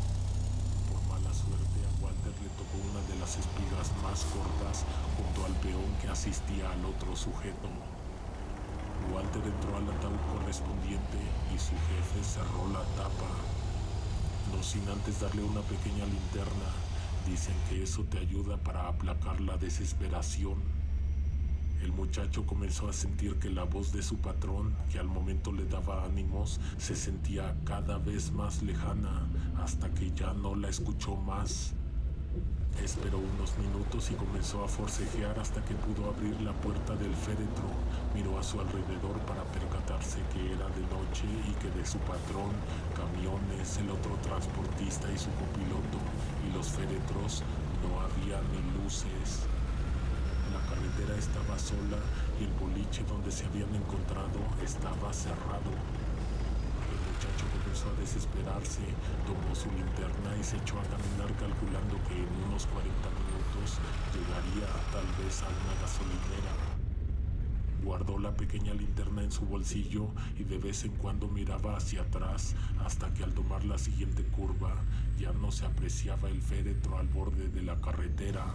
Por mala suerte, a Walter le tocó una de las espigas más cortas junto al peón que asistía al otro sujeto. Walter entró al ataúd correspondiente y su jefe cerró la tapa, no sin antes darle una pequeña linterna. Dicen que eso te ayuda para aplacar la desesperación. El muchacho comenzó a sentir que la voz de su patrón, que al momento le daba ánimos, se sentía cada vez más lejana, hasta que ya no la escuchó más. Esperó unos minutos y comenzó a forcejear hasta que pudo abrir la puerta del féretro. Miró a su alrededor para percatarse que era de noche y que de su patrón, camiones, el otro transportista y su copiloto y los féretros no había ni luces. La carretera estaba sola y el boliche donde se habían encontrado estaba cerrado. El muchacho comenzó a desesperarse, tomó su linterna y se echó a caminar calculando que en unos 40 minutos llegaría tal vez a una gasolinera. Guardó la pequeña linterna en su bolsillo y de vez en cuando miraba hacia atrás hasta que al tomar la siguiente curva ya no se apreciaba el féretro al borde de la carretera.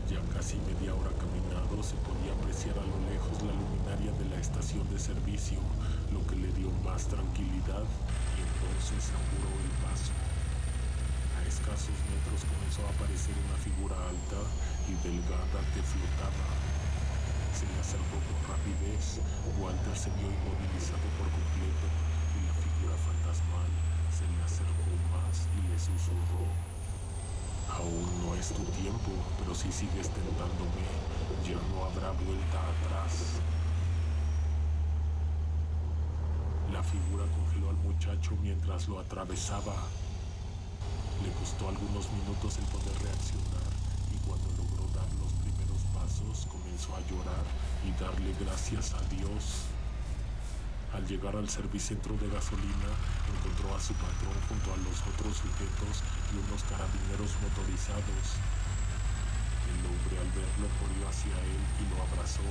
Ya casi media hora caminado se podía apreciar a lo lejos la luminaria de la estación de servicio, lo que le dio más tranquilidad y entonces apuró el paso. A escasos metros comenzó a aparecer una figura alta y delgada que flotaba. Se le acercó con rapidez. Walter se vio inmovilizado por completo y la figura fantasmal se le acercó más y le susurró: «Aún no es tu tiempo, pero si sigues tentándome, ya no habrá vuelta atrás». La figura congeló al muchacho mientras lo atravesaba. Le costó algunos minutos el poder reaccionar y cuando logró dar los primeros pasos comenzó a llorar y darle gracias a Dios. Al llegar al servicentro de gasolina, encontró a su patrón junto a los otros sujetos y unos carabineros motorizados. El hombre, al verlo, corrió hacia él y lo abrazó.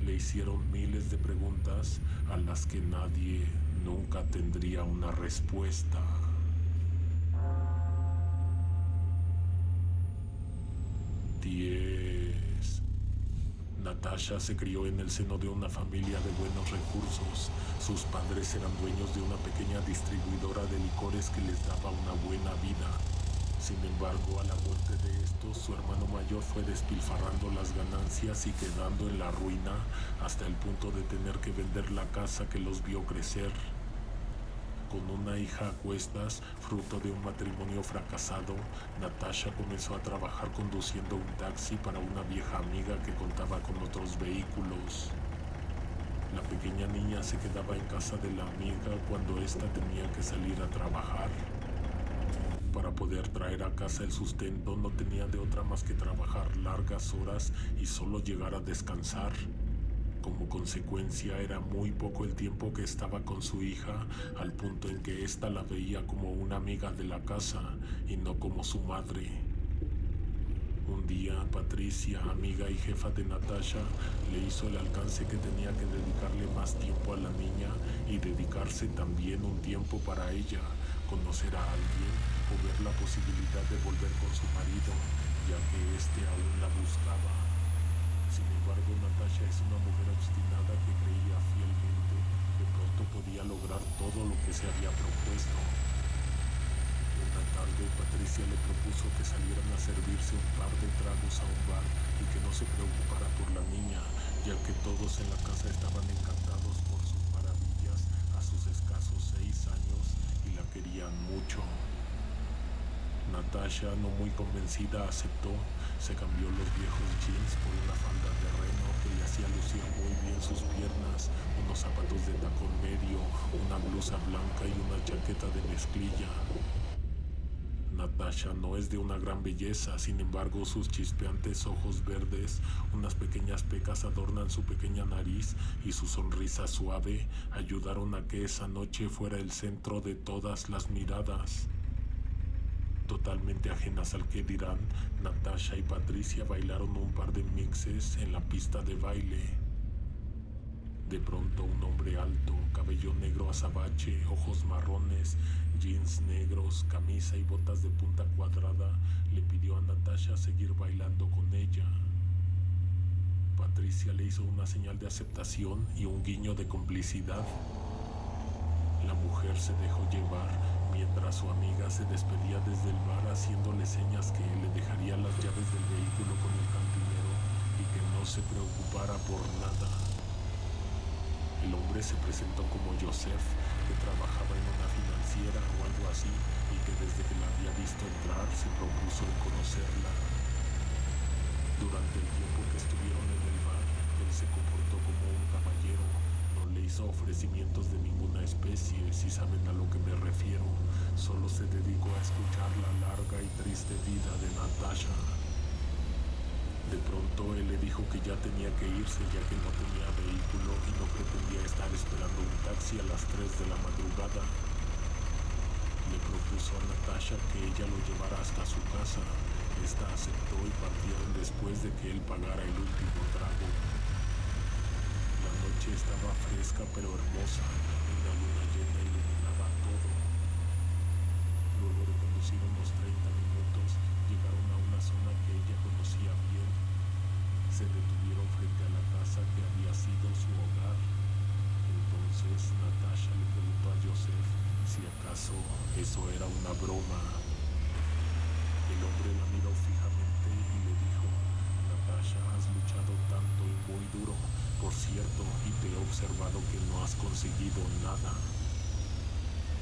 Le hicieron miles de preguntas a las que nadie nunca tendría una respuesta. 10. Natasha se crió en el seno de una familia de buenos recursos. Sus padres eran dueños de una pequeña distribuidora de licores que les daba una buena vida. Sin embargo, a la muerte de estos, su hermano mayor fue despilfarrando las ganancias y quedando en la ruina hasta el punto de tener que vender la casa que los vio crecer. Con una hija a cuestas, fruto de un matrimonio fracasado, Natasha comenzó a trabajar conduciendo un taxi para una vieja amiga que contaba con otros vehículos. La pequeña niña se quedaba en casa de la amiga cuando ésta tenía que salir a trabajar. Para poder traer a casa el sustento no tenía de otra más que trabajar largas horas y solo llegar a descansar. Como consecuencia, era muy poco el tiempo que estaba con su hija, al punto en que ésta la veía como una amiga de la casa y no como su madre. Un Un día, Patricia, amiga y jefa de Natasha, le hizo el alcance que tenía que dedicarle más tiempo a la niña y dedicarse también un tiempo para ella, conocer a alguien o ver la posibilidad de volver con su marido, ya que éste aún la buscaba. Sin embargo, Natasha es una mujer obstinada que creía fielmente que pronto podía lograr todo lo que se había propuesto. Una tarde, Patricia le propuso que salieran a servirse un par de tragos a un bar y que no se preocupara por la niña, ya que todos en la casa estaban encantados por sus maravillas a sus escasos 6 años y la querían mucho. Natasha, no muy convencida, aceptó. Se cambió los viejos jeans por una falda de reno que le hacía lucir muy bien sus piernas, unos zapatos de tacón medio, una blusa blanca y una chaqueta de mezclilla. Natasha no es de una gran belleza, sin embargo sus chispeantes ojos verdes, unas pequeñas pecas adornan su pequeña nariz y su sonrisa suave ayudaron a que esa noche fuera el centro de todas las miradas. Totalmente ajenas al que dirán, Natasha y Patricia bailaron un par de mixes en la pista de baile. De pronto un hombre alto, cabello negro azabache, ojos marrones, jeans negros, camisa y botas de punta cuadrada, le pidió a Natasha seguir bailando con ella. Patricia le hizo una señal de aceptación y un guiño de complicidad. La mujer se dejó llevar mientras su amiga se despedía desde el bar haciéndole señas que le dejaría las llaves del vehículo con el cantinero y que no se preocupara por nada. El hombre se presentó como Joseph, que trabajaba en una financiera o algo así y que desde que la había visto entrar se propuso en conocerla. Durante el tiempo que estuvieron en el bar, él se comportó como un caballero. No le hizo ofrecimientos de ninguna especie, si saben a lo que me refiero. Solo se dedicó a escuchar la larga y triste vida de Natasha. De pronto él le dijo que ya tenía que irse ya que no tenía vehículo y no pretendía estar esperando un taxi a las 3 de la madrugada. Le propuso a Natasha que ella lo llevara hasta su casa. Esta aceptó y partieron después de que él pagara el último trago. La noche estaba fresca pero hermosa, una luna llena iluminaba todo. Luego de conducir unos 30 minutos, llegaron a una zona que ella conocía bien. Se detuvieron frente a la casa que había sido su hogar. Entonces Natasha le preguntó a Joseph si acaso eso era una broma. El hombre la miró fijamente y le dijo: Natasha, has luchado tanto y muy duro, por cierto, y te he observado que no has conseguido nada.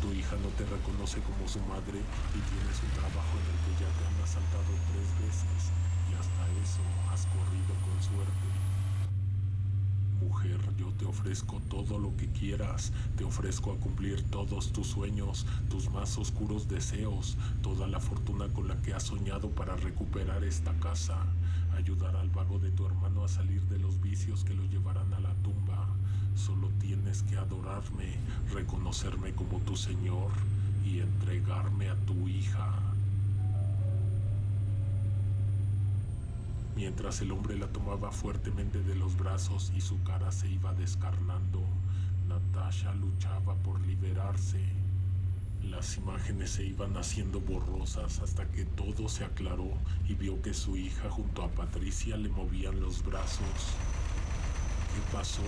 Tu hija no te reconoce como su madre y tienes un trabajo en el que ya te han asaltado 3 veces y hasta eso has corrido con suerte. Mujer, yo te ofrezco todo lo que quieras, te ofrezco a cumplir todos tus sueños, tus más oscuros deseos, toda la fortuna con la que has soñado para recuperar esta casa, ayudar al vago de tu hermano a salir de los vicios que lo llevarán a la tumba. Solo tienes que adorarme, reconocerme como tu Señor y entregarme a tu hija. Mientras el hombre la tomaba fuertemente de los brazos y su cara se iba descarnando, Natasha luchaba por liberarse. Las imágenes se iban haciendo borrosas hasta que todo se aclaró y vio que su hija junto a Patricia le movían los brazos. ¿Qué pasó?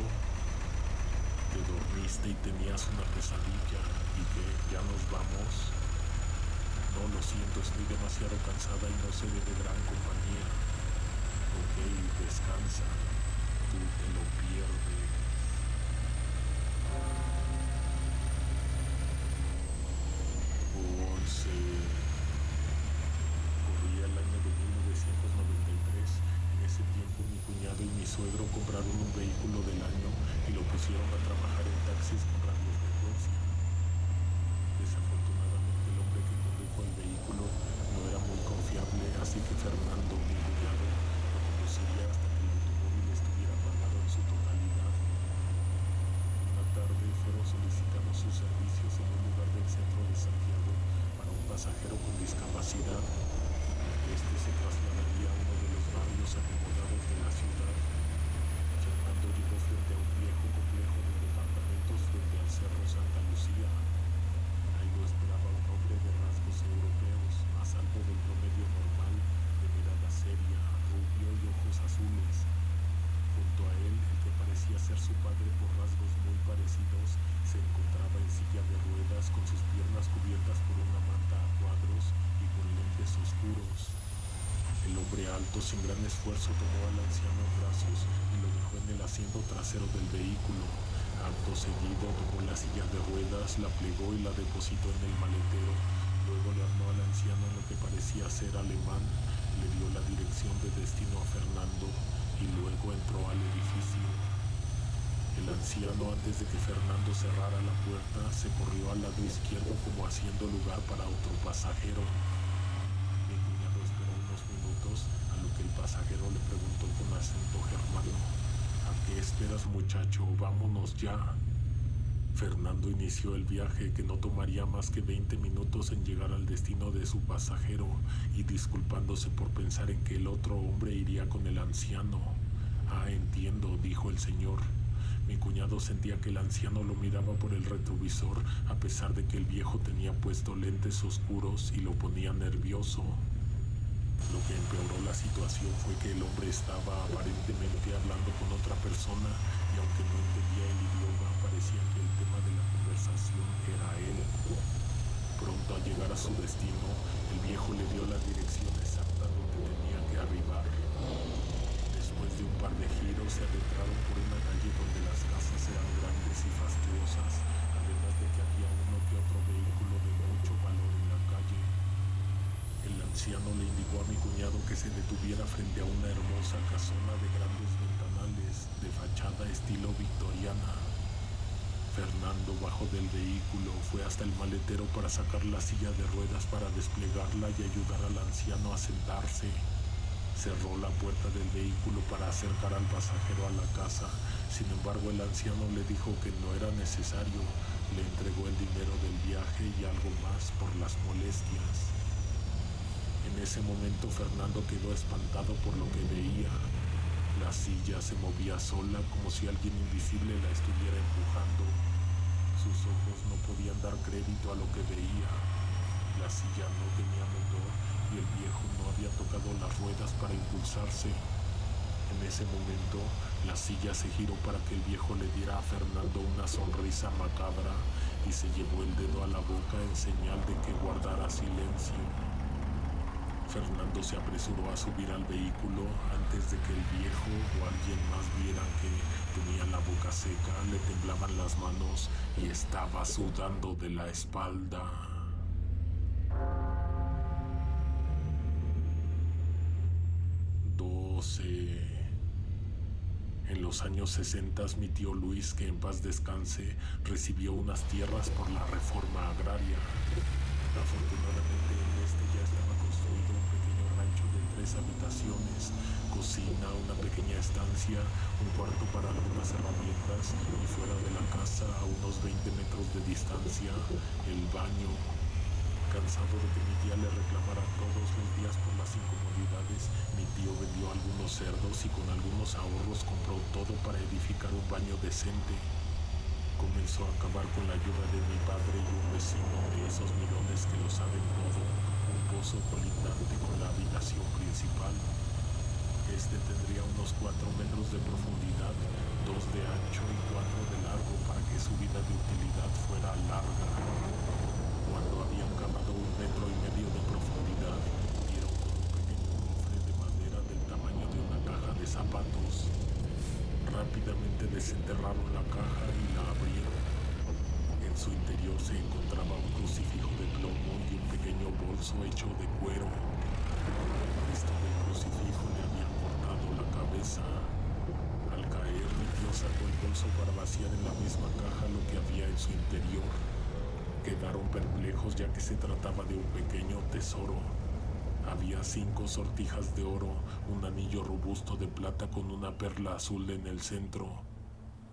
Te dormiste y tenías una pesadilla. ¿Y qué? ¿Ya nos vamos? No, lo siento, estoy demasiado cansada y no seré de gran compañía. Ok, descansa. Tú te lo pierdes. Corría el año de 1993. En ese tiempo mi cuñado y mi suegro compraron un vehículo del año y lo pusieron a trabajar en taxis con radiofrecuencia. Desafortunadamente el hombre que condujo el vehículo no era muy confiable, así que Fernando, mi cuñado, lo conduciría hasta que el automóvil estuviera pagado en su totalidad. Una tarde fueron solicitados sus servicios en un lugar del centro de Santiago para un pasajero con discapacidad. Este se trasladaría a uno de hombre alto sin gran esfuerzo tomó al anciano en brazos y lo dejó en el asiento trasero del vehículo. Acto seguido tomó la silla de ruedas, la plegó y la depositó en el maletero. Luego le armó al anciano en lo que parecía ser alemán, le dio la dirección de destino a Fernando y luego entró al edificio. El anciano, antes de que Fernando cerrara la puerta, se corrió al lado izquierdo como haciendo lugar para otro pasajero. Mi cuñado esperó unos minutos, a lo que el pasajero le preguntó con acento germano: ¿A qué esperas, muchacho? Vámonos ya. Fernando inició el viaje, que no tomaría más que 20 minutos en llegar al destino de su pasajero, y disculpándose por pensar en que el otro hombre iría con el anciano. Ah, entiendo, dijo el señor. Mi cuñado sentía que el anciano lo miraba por el retrovisor, a pesar de que el viejo tenía puesto lentes oscuros y lo ponía nervioso. Lo que empeoró la situación fue que el hombre estaba aparentemente hablando con otra persona y aunque no entendía el idioma, parecía que el tema de la conversación era él. Pronto al llegar a su destino, el viejo le dio la dirección exacta donde tenía que arribar. Después de un par de giros se adentraron por una calle donde las casas eran grandes y fastuosas, además de que había uno que otro vehículo de mucho valor en la calle. El anciano le indicó a mi cuñado que se detuviera frente a una hermosa casona de grandes ventanales de fachada estilo victoriana. Fernando bajó del vehículo, fue hasta el maletero para sacar la silla de ruedas para desplegarla y ayudar al anciano a sentarse. Cerró la puerta del vehículo para acercar al pasajero a la casa. Sin embargo, el anciano le dijo que no era necesario. Le entregó el dinero del viaje y algo más por las molestias. En ese momento Fernando quedó espantado por lo que veía. La silla se movía sola como si alguien invisible la estuviera empujando. Sus ojos no podían dar crédito a lo que veía. La silla no tenía motor y el viejo no había tocado las ruedas para impulsarse. En ese momento, la silla se giró para que el viejo le diera a Fernando una sonrisa macabra y se llevó el dedo a la boca en señal de que guardara silencio. Fernando se apresuró a subir al vehículo antes de que el viejo o alguien más vieran que tenía la boca seca, le temblaban las manos y estaba sudando de la espalda. En los años 60, mi tío Luis, que en paz descanse, recibió unas tierras por la reforma agraria. Afortunadamente en este ya estaba construido un pequeño rancho de 3 habitaciones, cocina, una pequeña estancia, un cuarto para algunas herramientas y fuera de la casa, a unos 20 metros de distancia, el baño. Cansado de que mi tía le reclamara todos los días por las incomodidades, mi tío vendió algunos cerdos y con algunos ahorros compró todo para edificar un baño decente. Comenzó a cavar con la ayuda de mi padre y un vecino de esos mirones que lo saben todo, un pozo colindante con la habitación principal. Este tendría unos 4 metros de profundidad, 2 de ancho y 4 de largo para que su vida de utilidad fuera larga. Cuando habían cavado 1,5 metros de profundidad, dieron con un pequeño cofre de madera del tamaño de una caja de zapatos. Rápidamente desenterraron la caja y la abrieron. En su interior se encontraba un crucifijo de plomo y un pequeño bolso hecho de cuero. Al resto del crucifijo le habían cortado la cabeza. Al caer, mi tío sacó el bolso para vaciar en la misma caja lo que había en su interior. Quedaron perplejos ya que se trataba de un pequeño tesoro. Había 5 sortijas de oro, un anillo robusto de plata con una perla azul en el centro,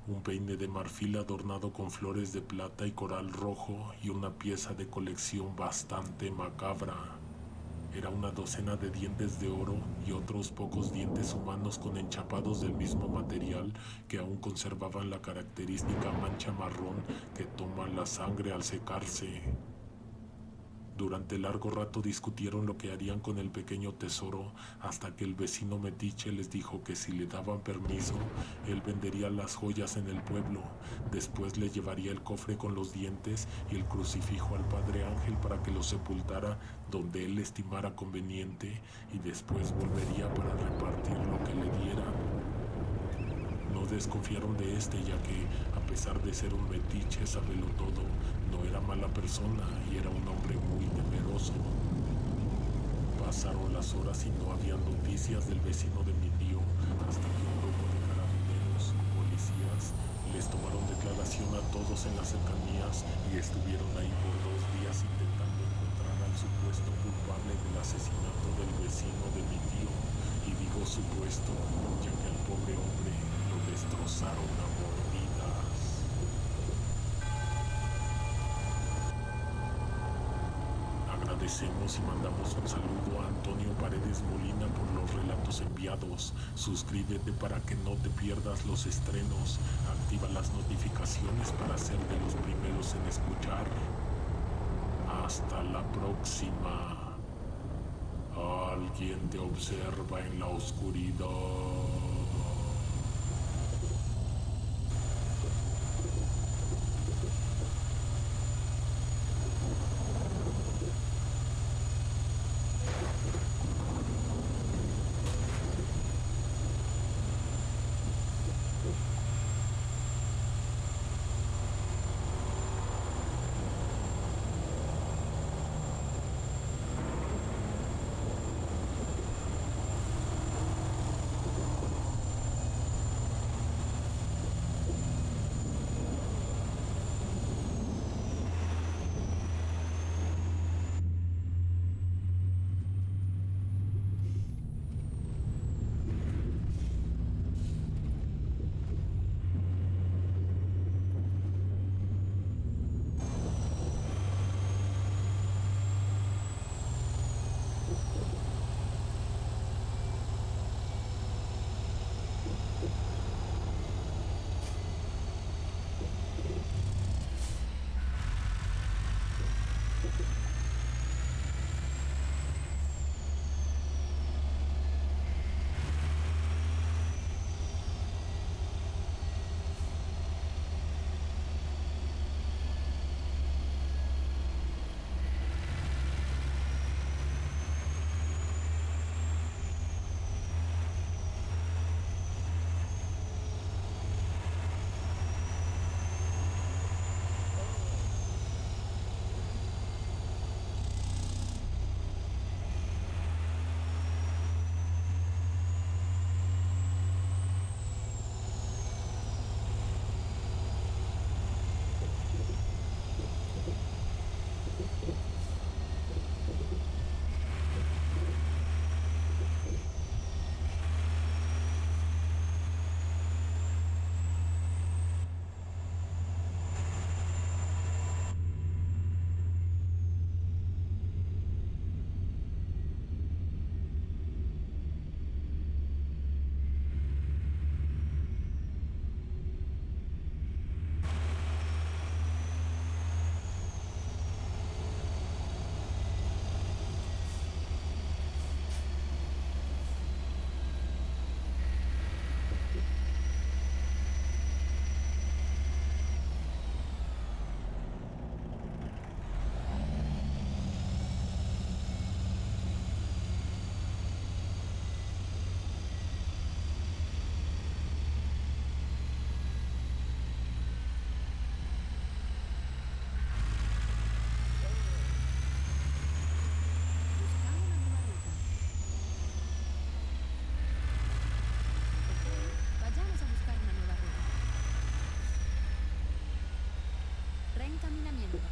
un peine de marfil adornado con flores de plata y coral rojo y una pieza de colección bastante macabra. Era una docena de dientes de oro y otros pocos dientes humanos con enchapados del mismo material que aún conservaban la característica mancha marrón que toma la sangre al secarse. Durante largo rato discutieron lo que harían con el pequeño tesoro, hasta que el vecino metiche les dijo que si le daban permiso, él vendería las joyas en el pueblo. Después le llevaría el cofre con los dientes y el crucifijo al Padre Ángel para que lo sepultara donde él estimara conveniente, y después volvería para repartir lo que le dieran. No desconfiaron de ya que, a pesar de ser un metiche sabelotodo, no era mala persona y era un hombre muy temeroso. Pasaron las horas y no había noticias del vecino de mi tío, hasta que un grupo de carabineros, policías, les tomaron declaración a todos en las cercanías y estuvieron ahí por 2 días intentando encontrar al supuesto culpable del asesinato del vecino de mi tío. Y digo supuesto, ya que al pobre hombre lo destrozaron a mordidas. Agradecemos y mandamos un saludo a Antonio Paredes Molina por los relatos enviados. Suscríbete para que no te pierdas los estrenos. Activa las notificaciones para ser de los primeros en escuchar. Hasta la próxima. Alguien te observa en la oscuridad.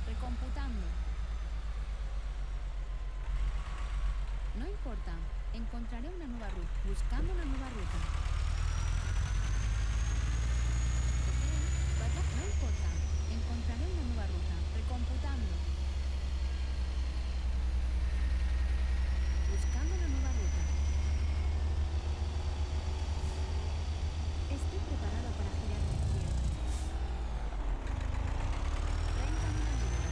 Recomputando. No importa, encontraré una nueva ruta. Buscando una nueva ruta. Ok, vaya, no importa, encontraré una nueva ruta. Recomputando. Buscando una nueva ruta. Estoy preparado para girar a la izquierda. Reencaminamiento.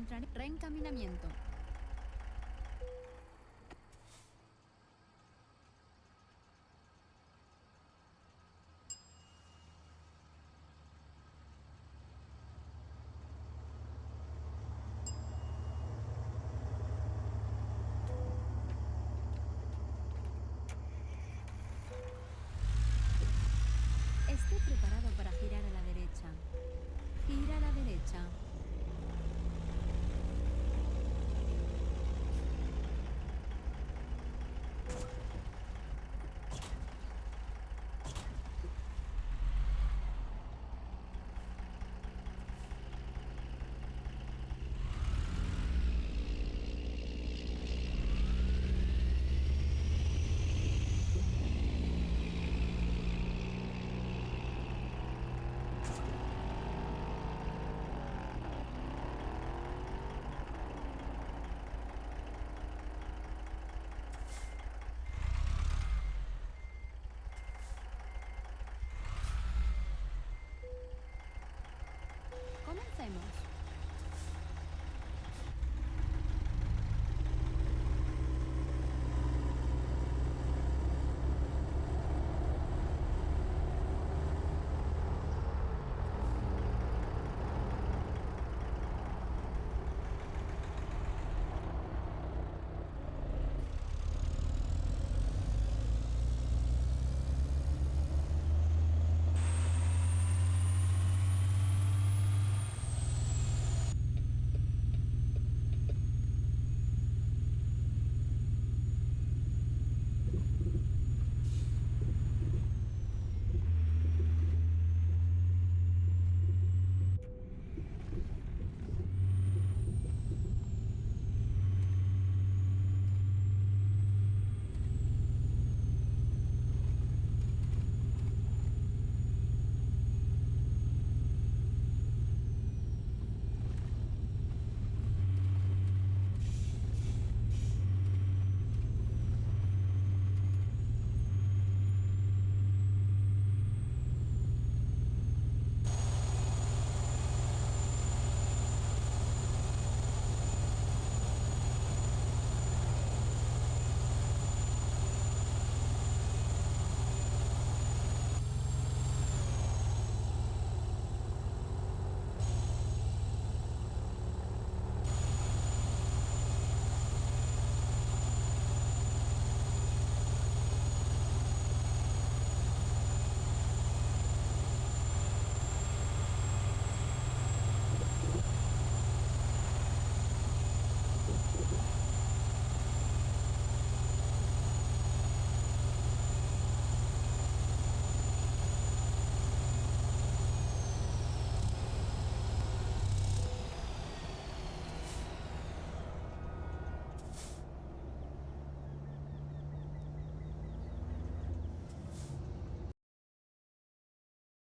Encontraré reencaminamiento. Esté preparado